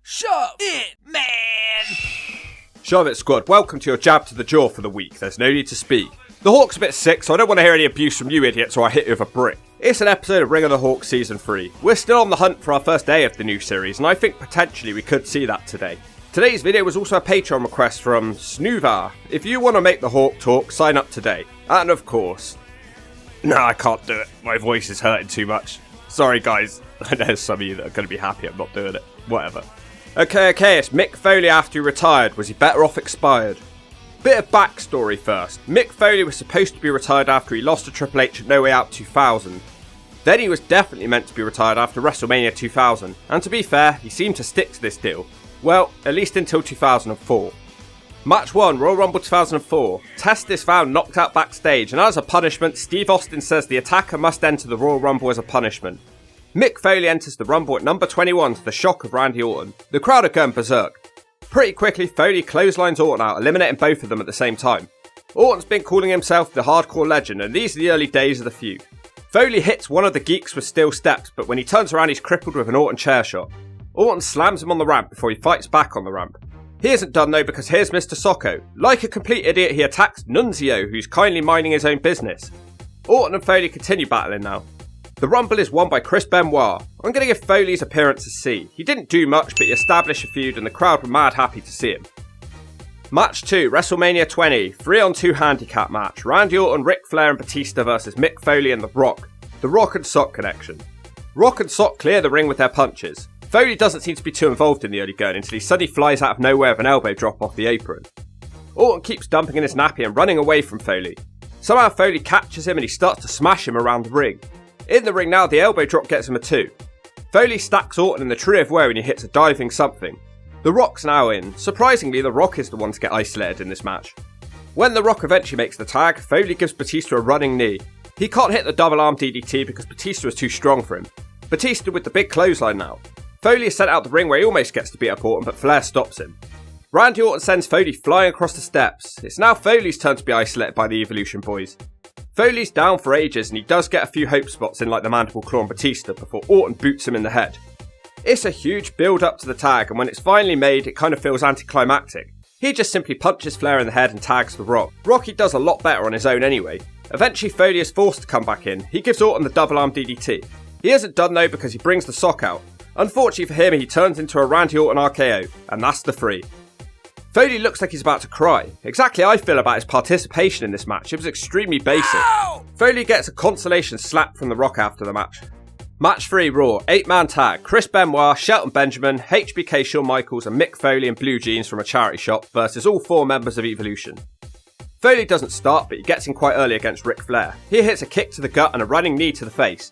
Shove it, man! Shove it, squad. Welcome to your jab to the jaw for the week. There's no need to speak. The Hawk's a bit sick, so I don't want to hear any abuse from you idiots or I hit you with a brick. It's an episode of Ring of the Hawk Season 3. We're still on the hunt for our first day of the new series, and I think potentially we could see that today. Today's video was also a Patreon request from Snoovar. If you want to make the Hawk talk, sign up today. And of course... No, I can't do it. My voice is hurting too much. Sorry guys. I know some of you that are going to be happy I'm not doing it. Whatever. Okay, it's Mick Foley after he retired. Was he better off expired? Bit of backstory first. Mick Foley was supposed to be retired after he lost to Triple H at No Way Out 2000. Then he was definitely meant to be retired after WrestleMania 2000. And to be fair, he seemed to stick to this deal. Well, at least until 2004. Match 1, Royal Rumble 2004. Test is found knocked out backstage, and as a punishment, Steve Austin says the attacker must enter the Royal Rumble as a punishment. Mick Foley enters the Rumble at number 21 to the shock of Randy Orton. The crowd are going berserk. Pretty quickly, Foley clotheslines Orton out, eliminating both of them at the same time. Orton's been calling himself the hardcore legend, and these are the early days of the feud. Foley hits one of the geeks with steel steps, but when he turns around he's crippled with an Orton chair shot. Orton slams him on the ramp before he fights back on the ramp. He isn't done though, because here's Mr. Socko. Like a complete idiot, he attacks Nunzio, who's kindly minding his own business. Orton and Foley continue battling now. The Rumble is won by Chris Benoit. I'm going to give Foley's appearance a C. He didn't do much, but he established a feud and the crowd were mad happy to see him. Match 2, WrestleMania 20, 3-on-2 handicap match. Randy Orton, Ric Flair and Batista versus Mick Foley and The Rock. The Rock and Sock connection. Rock and Sock clear the ring with their punches. Foley doesn't seem to be too involved in the early going until he suddenly flies out of nowhere with an elbow drop off the apron. Orton keeps dumping in his nappy and running away from Foley. Somehow Foley catches him and he starts to smash him around the ring. In the ring now, the elbow drop gets him a 2. Foley stacks Orton in the tree of woe and he hits a diving something. The Rock's now in. Surprisingly, The Rock is the one to get isolated in this match. When The Rock eventually makes the tag, Foley gives Batista a running knee. He can't hit the double arm DDT because Batista is too strong for him. Batista with the big clothesline now. Foley is sent out the ring where he almost gets to beat up Orton, but Flair stops him. Randy Orton sends Foley flying across the steps. It's now Foley's turn to be isolated by the Evolution boys. Foley's down for ages and he does get a few hope spots in like the mandible claw on Batista before Orton boots him in the head. It's a huge build up to the tag, and when it's finally made it kind of feels anticlimactic. He just simply punches Flair in the head and tags The Rock. Rocky does a lot better on his own anyway. Eventually Foley is forced to come back in. He gives Orton the double arm DDT. He isn't done though because he brings the sock out. Unfortunately for him, he turns into a Randy Orton RKO, and that's the 3. Foley looks like he's about to cry. Exactly how I feel about his participation in this match. It was extremely basic. Ow! Foley gets a consolation slap from The Rock after the match. Match 3 Raw, 8-man tag. Chris Benoit, Shelton Benjamin, HBK Shawn Michaels and Mick Foley in blue jeans from a charity shop versus all 4 members of Evolution. Foley doesn't start, but he gets in quite early against Ric Flair. He hits a kick to the gut and a running knee to the face.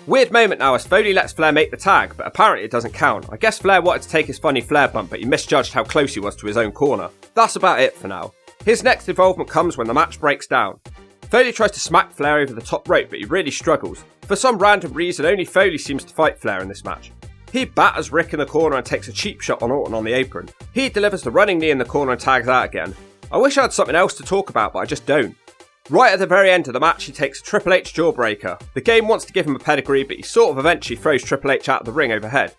Weird moment now as Foley lets Flair make the tag, but apparently it doesn't count. I guess Flair wanted to take his funny Flair bump, but he misjudged how close he was to his own corner. That's about it for now. His next involvement comes when the match breaks down. Foley tries to smack Flair over the top rope, but he really struggles. For some random reason, only Foley seems to fight Flair in this match. He batters Rick in the corner and takes a cheap shot on Orton on the apron. He delivers the running knee in the corner and tags out again. I wish I had something else to talk about, but I just don't. Right at the very end of the match, he takes a Triple H jawbreaker. The game wants to give him a pedigree, but he sort of eventually throws Triple H out of the ring overhead.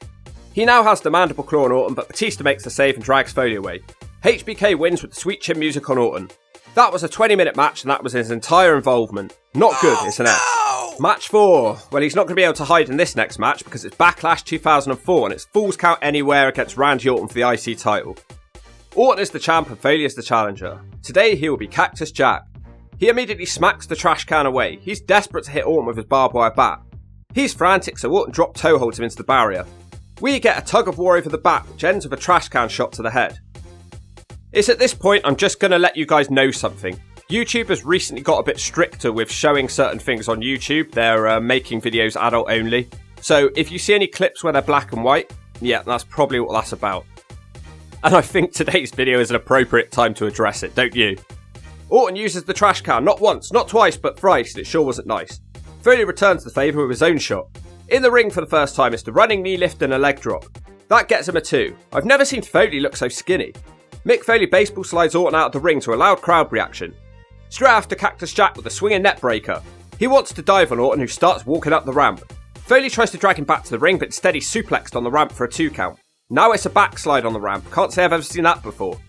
He now has the mandible claw on Orton, but Batista makes the save and drags Foley away. HBK wins with the sweet chin music on Orton. That was a 20-minute match and that was his entire involvement. Not good, it's an F. Match 4. Well, he's not going to be able to hide in this next match because it's Backlash 2004 and it's Falls Count Anywhere against Randy Orton for the IC title. Orton is the champ and Foley is the challenger. Today he will be Cactus Jack. He immediately smacks the trash can away. He's desperate to hit Orton with his barbed wire bat. He's frantic, so Orton drop toe holds him into the barrier. We get a tug of war over the bat, which ends with a trash can shot to the head. It's at this point I'm just going to let you guys know something. YouTube has recently got a bit stricter with showing certain things on YouTube. They're making videos adult only. So if you see any clips where they're black and white, yeah, that's probably what that's about. And I think today's video is an appropriate time to address it, don't you? Orton uses the trash can, not once, not twice, but thrice, and it sure wasn't nice. Foley returns the favour with his own shot. In the ring for the first time, it's the running knee lift and a leg drop. That gets him a 2. I've never seen Foley look so skinny. Mick Foley baseball slides Orton out of the ring to a loud crowd reaction. Straight after Cactus Jack with a swinging net breaker. He wants to dive on Orton, who starts walking up the ramp. Foley tries to drag him back to the ring, but instead he's suplexed on the ramp for a 2 count. Now it's a backslide on the ramp. Can't say I've ever seen that before.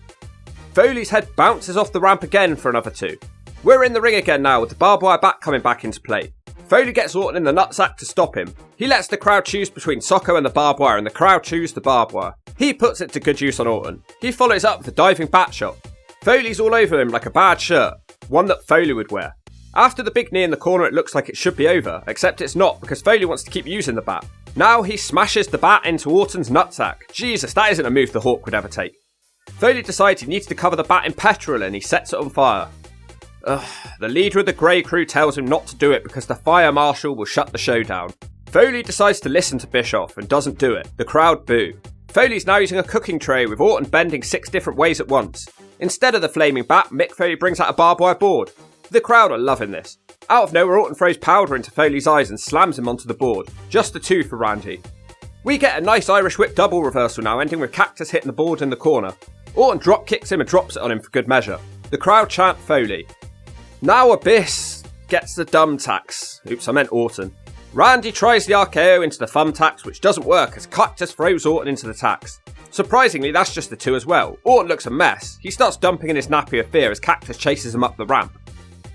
Foley's head bounces off the ramp again for another 2. We're in the ring again now with the barbed wire bat coming back into play. Foley gets Orton in the nutsack to stop him. He lets the crowd choose between Socko and the barbed wire, and the crowd choose the barbed wire. He puts it to good use on Orton. He follows up with a diving bat shot. Foley's all over him like a bad shirt, one that Foley would wear. After the big knee in the corner, it looks like it should be over, except it's not because Foley wants to keep using the bat. Now he smashes the bat into Orton's nutsack. Jesus, that isn't a move the Hawk would ever take. Foley decides he needs to cover the bat in petrol and he sets it on fire. The leader of the Grey Crew tells him not to do it because the fire marshal will shut the show down. Foley decides to listen to Bischoff and doesn't do it. The crowd boo. Foley's now using a cooking tray with Orton bending 6 different ways at once. Instead of the flaming bat, Mick Foley brings out a barbed wire board. The crowd are loving this. Out of nowhere, Orton throws powder into Foley's eyes and slams him onto the board. Just a 2 for Randy. We get a nice Irish whip double reversal now, ending with Cactus hitting the board in the corner. Orton drop kicks him and drops it on him for good measure. The crowd chant Foley. Now Abyss gets the thumbtacks. Oops, I meant Orton. Randy tries the RKO into the thumbtacks, which doesn't work as Cactus throws Orton into the tacks. Surprisingly, that's just the 2 as well. Orton looks a mess. He starts dumping in his nappy of fear as Cactus chases him up the ramp.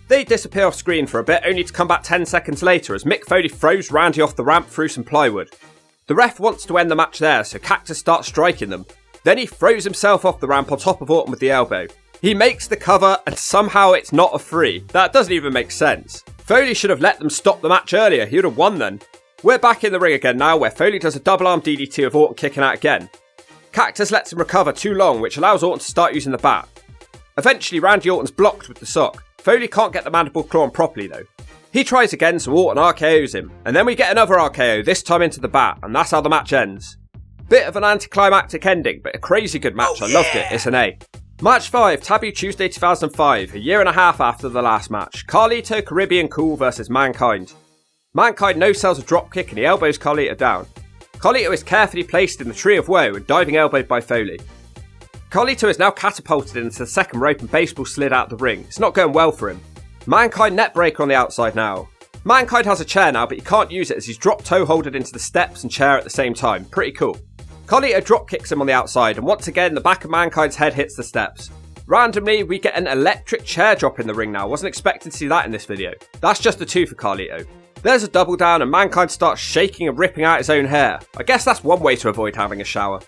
They disappear off screen for a bit, only to come back 10 seconds later as Mick Foley throws Randy off the ramp through some plywood. The ref wants to end the match there, so Cactus starts striking them. Then he throws himself off the ramp on top of Orton with the elbow. He makes the cover and somehow it's not a 3. That doesn't even make sense. Foley should have let them stop the match earlier, he would have won then. We're back in the ring again now where Foley does a double arm DDT of Orton kicking out again. Cactus lets him recover too long, which allows Orton to start using the bat. Eventually Randy Orton's blocked with the sock. Foley can't get the mandible claw on properly though. He tries again so Orton RKOs him, and then we get another RKO, this time into the bat, and that's how the match ends. Bit of an anticlimactic ending, but a crazy good match, I loved it, it's an A. Match 5, Taboo Tuesday 2005, a year and a half after the last match. Carlito, Caribbean Cool versus Mankind. Mankind no-sells a dropkick and he elbows Carlito down. Carlito is carefully placed in the Tree of Woe and diving elbowed by Foley. Carlito is now catapulted into the second rope and baseball slid out the ring. It's not going well for him. Mankind neckbreaker on the outside now. Mankind has a chair now, but he can't use it as he's drop toe holded into the steps and chair at the same time. Pretty cool. Carlito drop kicks him on the outside, and once again the back of Mankind's head hits the steps. Randomly, we get an electric chair drop in the ring now. Wasn't expecting to see that in this video. That's just a 2 for Carlito. There's a double down and Mankind starts shaking and ripping out his own hair. I guess that's one way to avoid having a shower.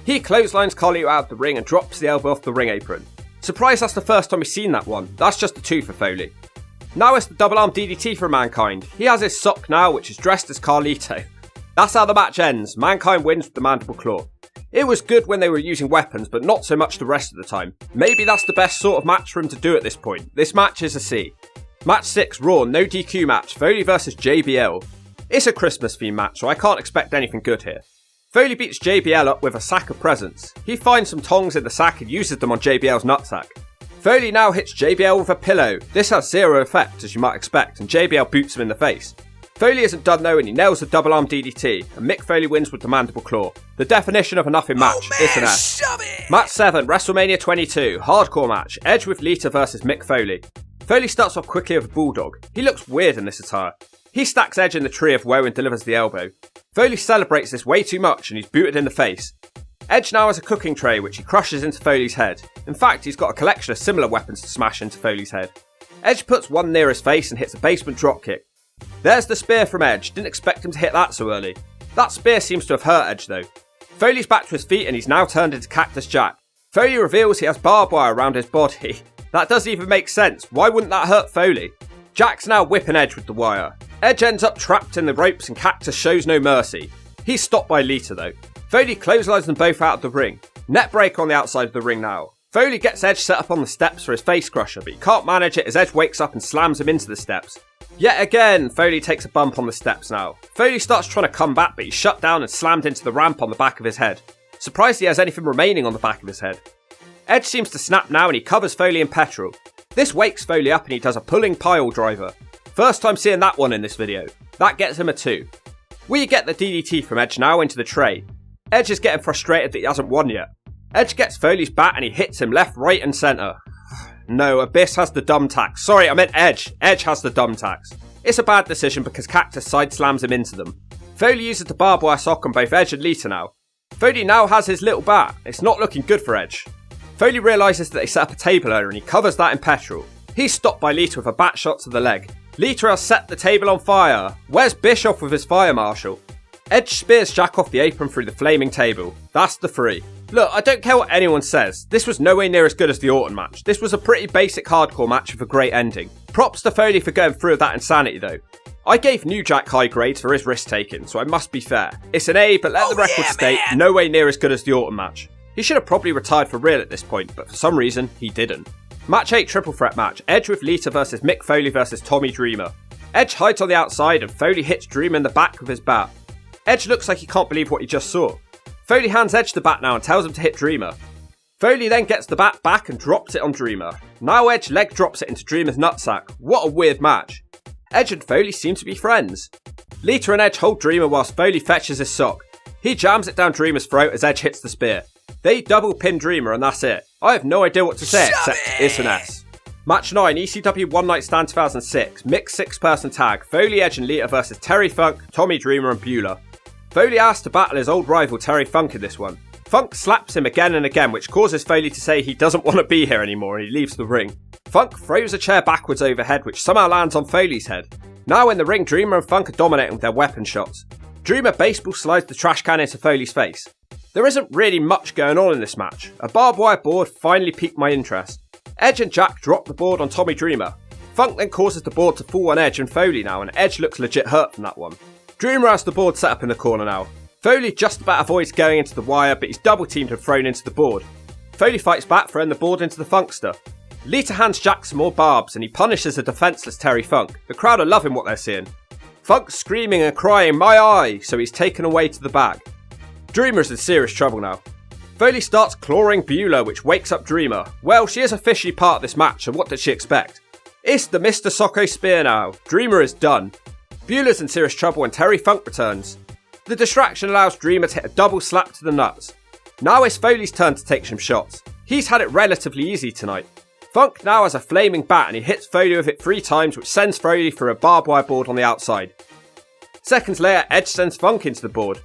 He clotheslines Carlito out of the ring and drops the elbow off the ring apron. Surprised that's the first time we've seen that one. That's just a 2 for Foley. Now it's the double arm DDT for Mankind. He has his sock now, which is dressed as Carlito. That's how the match ends. Mankind wins with the mandible claw. It was good when they were using weapons, but not so much the rest of the time. Maybe that's the best sort of match for him to do at this point. This match is a C. Match 6, Raw, no DQ match, Foley vs JBL. It's a Christmas themed match, so I can't expect anything good here. Foley beats JBL up with a sack of presents. He finds some tongs in the sack and uses them on JBL's nutsack. Foley now hits JBL with a pillow. This has zero effect, as you might expect, and JBL boots him in the face. Foley isn't done though and he nails the double arm DDT, and Mick Foley wins with the mandible claw. The definition of a nothing match, it's an F. Match 7, WrestleMania 22, hardcore match, Edge with Lita versus Mick Foley. Foley starts off quickly with a bulldog. He looks weird in this attire. He stacks Edge in the Tree of Woe and delivers the elbow. Foley celebrates this way too much and he's booted in the face. Edge now has a cooking tray which he crushes into Foley's head. In fact, he's got a collection of similar weapons to smash into Foley's head. Edge puts one near his face and hits a basement dropkick. There's the spear from Edge, didn't expect him to hit that so early. That spear seems to have hurt Edge though. Foley's back to his feet and he's now turned into Cactus Jack. Foley reveals he has barbed wire around his body. That doesn't even make sense, why wouldn't that hurt Foley? Jack's now whipping Edge with the wire. Edge ends up trapped in the ropes and Cactus shows no mercy. He's stopped by Lita though. Foley clotheslines them both out of the ring. Net break on the outside of the ring now. Foley gets Edge set up on the steps for his face crusher, but he can't manage it as Edge wakes up and slams him into the steps. Yet again, Foley takes a bump on the steps now. Foley starts trying to come back, but he's shut down and slammed into the ramp on the back of his head. Surprised he has anything remaining on the back of his head. Edge seems to snap now and he covers Foley in petrol. This wakes Foley up and he does a pulling pile driver. First time seeing that one in this video. That gets him a 2. We get the DDT from Edge now into the tray. Edge is getting frustrated that he hasn't won yet. Edge gets Foley's bat and he hits him left, right and centre. No, Abyss has the dumb tax. Sorry, I meant Edge. Edge has the dumb tax. It's a bad decision because Cactus side slams him into them. Foley uses the barbed wire sock on both Edge and Lita now. Foley now has his little bat. It's not looking good for Edge. Foley realises that they set up a table earlier and he covers that in petrol. He's stopped by Lita with a bat shot to the leg. Lita has set the table on fire. Where's Bischoff with his fire marshal? Edge spears Jack off the apron through the flaming table. That's the 3. Look, I don't care what anyone says. This was nowhere near as good as the Orton match. This was a pretty basic hardcore match with a great ending. Props to Foley for going through with that insanity though. I gave New Jack high grades for his risk taking, so I must be fair. It's an A, but let the record state, nowhere near as good as the Orton match. He should have probably retired for real at this point, but for some reason, he didn't. Match 8 triple threat match, Edge with Lita versus Mick Foley versus Tommy Dreamer. Edge hides on the outside and Foley hits Dreamer in the back with his bat. Edge looks like he can't believe what he just saw. Foley hands Edge the bat now and tells him to hit Dreamer. Foley then gets the bat back and drops it on Dreamer. Now Edge leg drops it into Dreamer's nutsack. What a weird match. Edge and Foley seem to be friends. Lita and Edge hold Dreamer whilst Foley fetches his sock. He jams it down Dreamer's throat as Edge hits the spear. They double pin Dreamer and that's it. I have no idea what to say except it's an S. Match 9, ECW One Night Stand 2006, mixed 6-person tag, Foley, Edge and Lita versus Terry Funk, Tommy Dreamer and Beulah. Foley asks to battle his old rival Terry Funk in this one. Funk slaps him again and again, which causes Foley to say he doesn't want to be here anymore and he leaves the ring. Funk throws a chair backwards overhead, which somehow lands on Foley's head. Now in the ring, Dreamer and Funk are dominating with their weapon shots. Dreamer baseball slides the trash can into Foley's face. There isn't really much going on in this match. A barbed wire board finally piqued my interest. Edge and Jack drop the board on Tommy Dreamer. Funk then causes the board to fall on Edge and Foley now, and Edge looks legit hurt from that one. Dreamer has the board set up in the corner now. Foley just about avoids going into the wire, but he's double teamed and thrown into the board. Foley fights back, throwing the board into the Funkster. Lita hands Jack some more barbs and he punishes a defenceless Terry Funk. The crowd are loving what they're seeing. Funk's screaming and crying, "My eye!" so he's taken away to the back. Dreamer's in serious trouble now. Foley starts clawing Beulah, which wakes up Dreamer. Well, she is officially part of this match, so what did she expect? It's the Mr. Socko Spear now. Dreamer is done. Beulah's in serious trouble when Terry Funk returns. The distraction allows Dreamer to hit a double slap to the nuts. Now it's Foley's turn to take some shots. He's had it relatively easy tonight. Funk now has a flaming bat and he hits Foley with it 3 times, which sends Foley through a barbed wire board on the outside. Seconds later, Edge sends Funk into the board.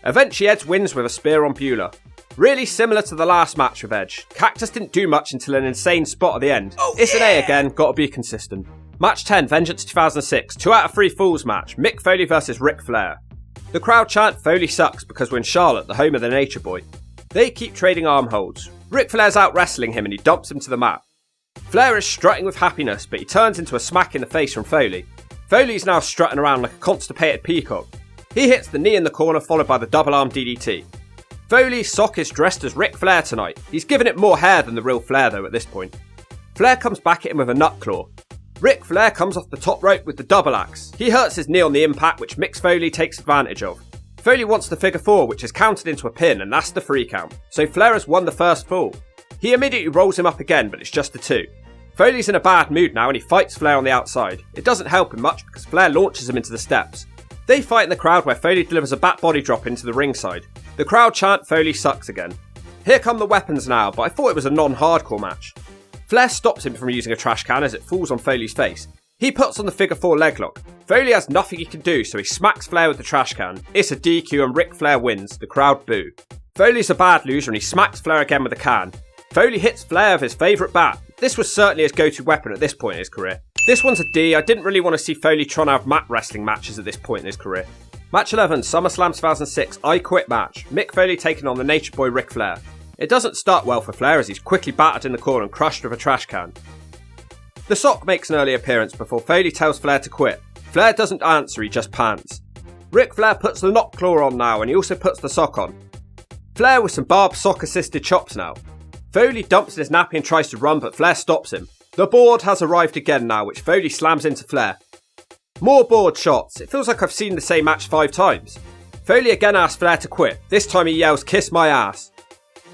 Eventually Edge wins with a spear on Beulah. Really similar to the last match with Edge. Cactus didn't do much until an insane spot at the end. It's an A again, gotta be consistent. Match 10, Vengeance 2006, 2 out of 3 Falls match, Mick Foley versus Ric Flair. The crowd chant Foley sucks because we're in Charlotte, the home of the Nature Boy. They keep trading arm holds. Ric Flair's out wrestling him and he dumps him to the mat. Flair is strutting with happiness, but he turns into a smack in the face from Foley. Foley's now strutting around like a constipated peacock. He hits the knee in the corner followed by the double arm DDT. Foley's sock is dressed as Ric Flair tonight. He's given it more hair than the real Flair though at this point. Flair comes back at him with a nut claw. Ric Flair comes off the top rope with the double axe. He hurts his knee on the impact, which Mick Foley takes advantage of. Foley wants the figure 4, which is counted into a pin, and that's the 3 count. So Flair has won the first fall. He immediately rolls him up again, but it's just a 2. Foley's in a bad mood now and he fights Flair on the outside. It doesn't help him much because Flair launches him into the steps. They fight in the crowd where Foley delivers a bat body drop into the ringside. The crowd chant Foley sucks again. Here come the weapons now, but I thought it was a non-hardcore match. Flair stops him from using a trash can as it falls on Foley's face. He puts on the figure 4 leg lock. Foley has nothing he can do, so he smacks Flair with the trash can. It's a DQ and Ric Flair wins. The crowd boo. Foley's a bad loser and he smacks Flair again with a can. Foley hits Flair with his favourite bat. This was certainly his go-to weapon at this point in his career. This one's a D. I didn't really want to see Foley trying to have mat wrestling matches at this point in his career. Match 11, SummerSlam 2006, I Quit match. Mick Foley taking on the Nature Boy Ric Flair. It doesn't start well for Flair as he's quickly battered in the corner and crushed with a trash can. The sock makes an early appearance before Foley tells Flair to quit. Flair doesn't answer, he just pants. Ric Flair puts the knock claw on now and he also puts the sock on. Flair with some barbed sock assisted chops now. Foley dumps in his nappy and tries to run, but Flair stops him. The board has arrived again now, which Foley slams into Flair. More board shots. It feels like I've seen the same match 5 times. Foley again asks Flair to quit. This time he yells, "Kiss my ass."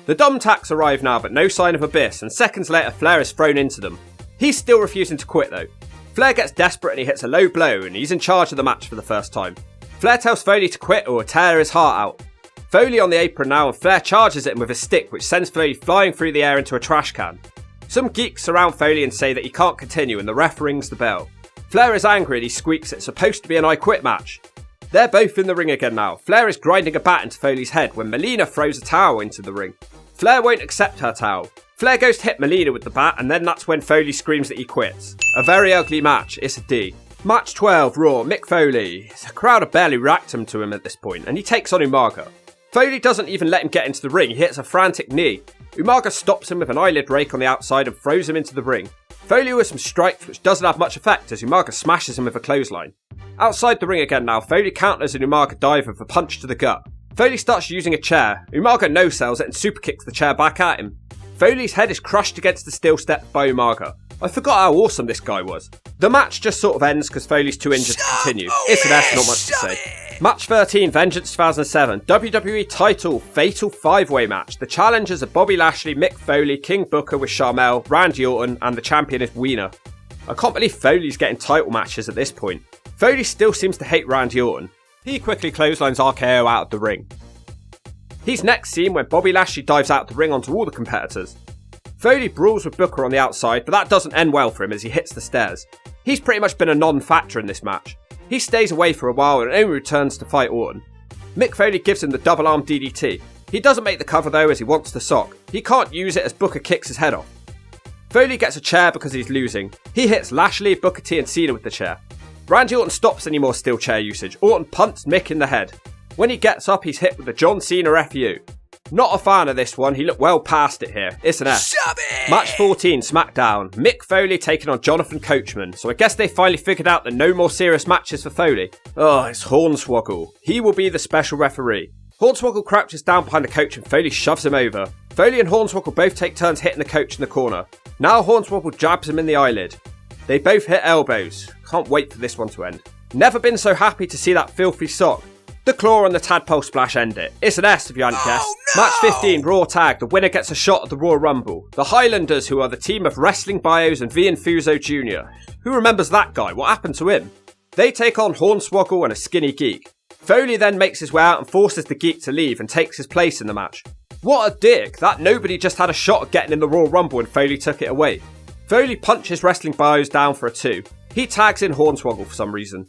The dumb tacks arrive now, but no sign of Abyss, and seconds later Flair is thrown into them. He's still refusing to quit though. Flair gets desperate and he hits a low blow, and he's in charge of the match for the first time. Flair tells Foley to quit or will tear his heart out. Foley on the apron now and Flair charges at him with a stick, which sends Foley flying through the air into a trash can. Some geeks surround Foley and say that he can't continue and the ref rings the bell. Flair is angry and he squeaks it's supposed to be an I Quit match. They're both in the ring again now. Flair is grinding a bat into Foley's head when Melina throws a towel into the ring. Flair won't accept her towel. Flair goes to hit Melina with the bat, and then that's when Foley screams that he quits. A very ugly match, it's a D. Match 12, Raw, Mick Foley. The crowd have barely reacted to him at this point, and he takes on Umaga. Foley doesn't even let him get into the ring, he hits a frantic knee. Umaga stops him with an eyelid rake on the outside and throws him into the ring. Foley with some strikes which doesn't have much effect as Umaga smashes him with a clothesline. Outside the ring again now, Foley counters an Umaga dive with a punch to the gut. Foley starts using a chair. Umaga no-sells it and super kicks the chair back at him. Foley's head is crushed against the steel steps by Umaga. I forgot how awesome this guy was. The match just sort of ends because Foley's too injured to continue. It's an S, not much to say. Match 13, Vengeance 2007, WWE title Fatal 5-Way match. The challengers are Bobby Lashley, Mick Foley, King Booker with Sharmell, Randy Orton, and the champion is Wiener. I can't believe Foley's getting title matches at this point. Foley still seems to hate Randy Orton. He quickly clotheslines RKO out of the ring. He's next seen when Bobby Lashley dives out the ring onto all the competitors. Foley brawls with Booker on the outside, but that doesn't end well for him as he hits the stairs. He's pretty much been a non-factor in this match. He stays away for a while and only returns to fight Orton. Mick Foley gives him the double arm DDT. He doesn't make the cover though as he wants the sock. He can't use it as Booker kicks his head off. Foley gets a chair because he's losing. He hits Lashley, Booker T and Cena with the chair. Randy Orton stops any more steel chair usage. Orton punts Mick in the head. When he gets up, he's hit with the John Cena FU. Not a fan of this one, he looked well past it here. It's an S. Match 14, Smackdown. Mick Foley taking on Jonathan Coachman. So I guess they finally figured out that no more serious matches for Foley. Oh, it's Hornswoggle. He will be the special referee. Hornswoggle crouches down behind the coach and Foley shoves him over. Foley and Hornswoggle both take turns hitting the coach in the corner. Now Hornswoggle jabs him in the eyelid. They both hit elbows. Can't wait for this one to end. Never been so happy to see that filthy sock. The claw and the tadpole splash end it. It's an S if you hadn't guessed. No! Match 15, Raw Tag. The winner gets a shot at the Royal Rumble. The Highlanders, who are the team of Wrestling Bios and V Infuso Jr. Who remembers that guy? What happened to him? They take on Hornswoggle and a skinny geek. Foley then makes his way out and forces the geek to leave and takes his place in the match. What a dick. That nobody just had a shot at getting in the Royal Rumble and Foley took it away. Foley punches Wrestling Bios down for a 2. He tags in Hornswoggle for some reason.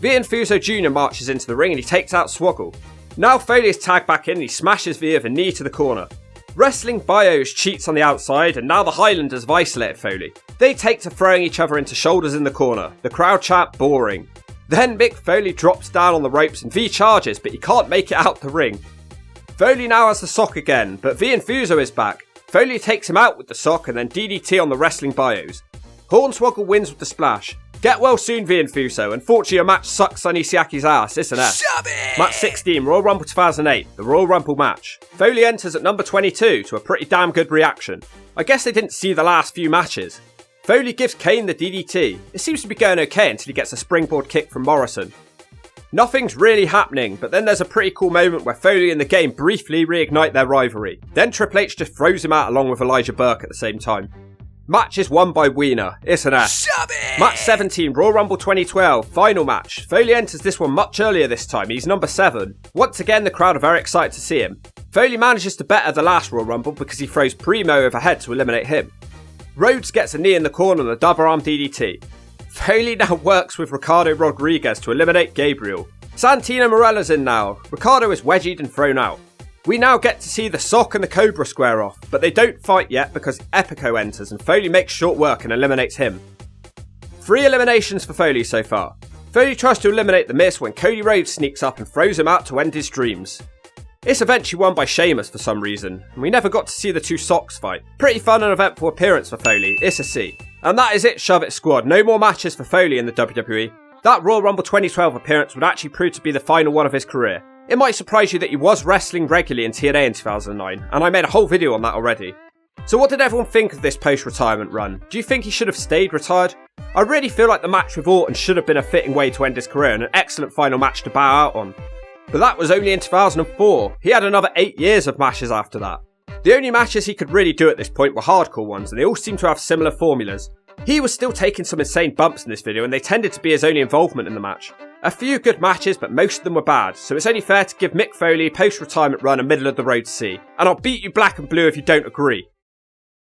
V Infuso Jr. marches into the ring and he takes out Swoggle. Now Foley is tagged back in and he smashes V with a knee to the corner. Wrestling Bios cheats on the outside and now the Highlanders have isolated Foley. They take to throwing each other into shoulders in the corner. The crowd chant boring. Then Mick Foley drops down on the ropes and V charges but he can't make it out the ring. Foley now has the sock again but V Infuso is back. Foley takes him out with the sock and then DDT on the Wrestling Bios. Hornswoggle wins with the splash. Get well soon, V Infuso. Unfortunately, your match sucks on Isiaki's ass. It's an S. Match 16, Royal Rumble 2008. The Royal Rumble match. Foley enters at number 22 to a pretty damn good reaction. I guess they didn't see the last few matches. Foley gives Kane the DDT. It seems to be going okay until he gets a springboard kick from Morrison. Nothing's really happening, but then there's a pretty cool moment where Foley and the game briefly reignite their rivalry. Then Triple H just throws him out along with Elijah Burke at the same time. Match is won by Wiener. It's an S. Match 17, Royal Rumble 2012. Final match. Foley enters this one much earlier this time. He's number 7. Once again, the crowd are very excited to see him. Foley manages to better the last Royal Rumble because he throws Primo overhead to eliminate him. Rhodes gets a knee in the corner and a double arm DDT. Foley now works with Ricardo Rodriguez to eliminate Gabriel. Santino Morella's in now. Ricardo is wedgied and thrown out. We now get to see the sock and the Cobra square off, but they don't fight yet because Epico enters and Foley makes short work and eliminates him. 3 eliminations for Foley so far. Foley tries to eliminate the Miz when Cody Rhodes sneaks up and throws him out to end his dreams. It's eventually won by Sheamus for some reason, and we never got to see the two socks fight. Pretty fun and eventful appearance for Foley, it's a C. And that is it, Shove It Squad. No more matches for Foley in the WWE. That Royal Rumble 2012 appearance would actually prove to be the final one of his career. It might surprise you that he was wrestling regularly in TNA in 2009, and I made a whole video on that already. So what did everyone think of this post-retirement run? Do you think he should have stayed retired? I really feel like the match with Orton should have been a fitting way to end his career and an excellent final match to bow out on. But that was only in 2004. He had another 8 years of matches after that. The only matches he could really do at this point were hardcore ones, and they all seem to have similar formulas. He was still taking some insane bumps in this video, and they tended to be his only involvement in the match. A few good matches, but most of them were bad, so it's only fair to give Mick Foley a post-retirement run a middle-of-the-road C. And I'll beat you black and blue if you don't agree.